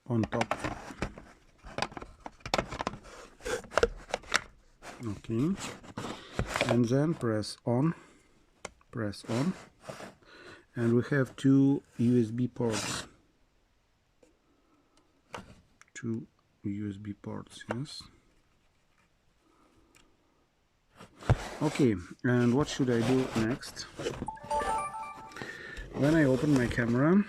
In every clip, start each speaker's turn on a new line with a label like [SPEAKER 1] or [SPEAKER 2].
[SPEAKER 1] on top. Okay, and then press on, and we have two USB ports. Two USB ports, yes. Okay, and what should I do next? When I open my camera,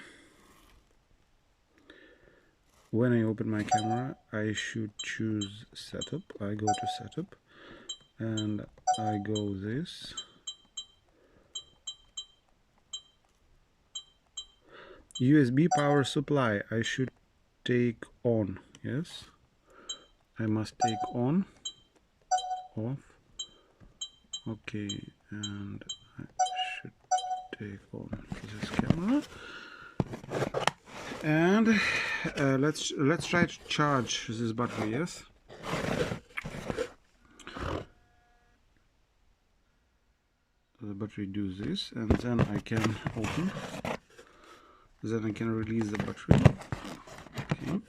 [SPEAKER 1] I should choose setup. I go to setup and I go this. USB power supply, I should take on, yes. I must take on, off. Okay, and I should take on this camera. And let's try to charge this battery, yes. The battery do this, and then I can open. Then I can release the battery. Okay.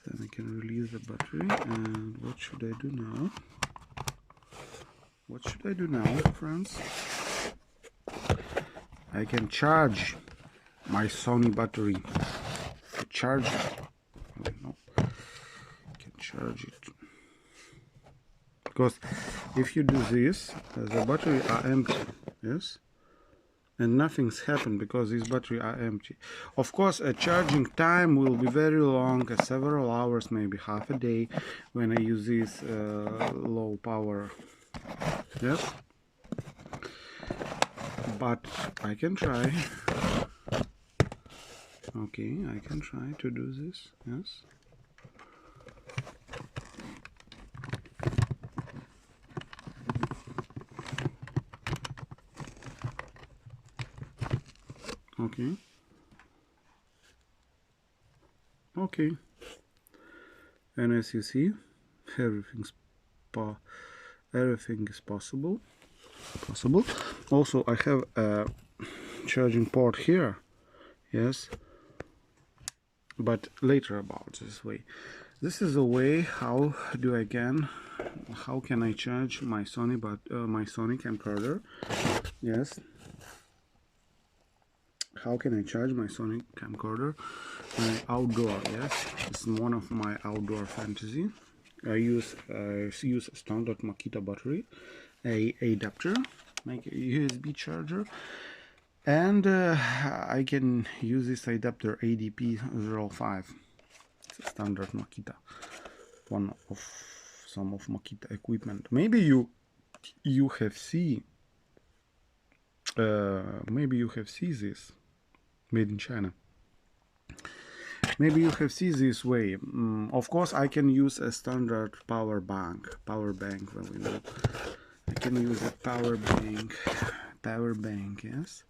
[SPEAKER 1] Then I can release the battery. And what should I do now? What should I do now, friends? I can charge my Sony battery. Charge it. Oh, no. I can charge it. Because if you do this, the battery are empty, yes, and nothing's happened because these battery are empty. Of course, a charging time will be very long, several hours, maybe half a day, when I use this low power, yes. But I can try. Okay, I can try to do this, yes. Okay. Okay. And as you see, everything is possible. Also, I have a charging port here, yes. But later about this way. This is a way how can I charge my Sony camcorder, yes. How can I charge my Sony camcorder outdoor? Yes, it's one of my outdoor fantasy. I use a standard Makita battery, a adapter, make a USB charger, and I can use this adapter adp05. It's a standard Makita, one of some of Makita equipment. Maybe you have seen this made in China. Maybe you have seen this way. Of course, I can use a standard power bank. Well, you know, I can use a power bank, yes.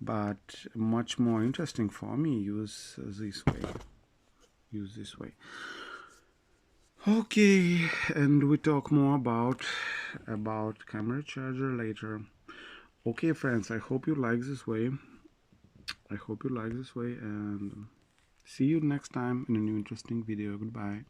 [SPEAKER 1] But much more interesting for me, use this way. Okay, and we talk more about camera charger later. Okay, friends, I hope you like this way. And see you next time in a new interesting video. Goodbye.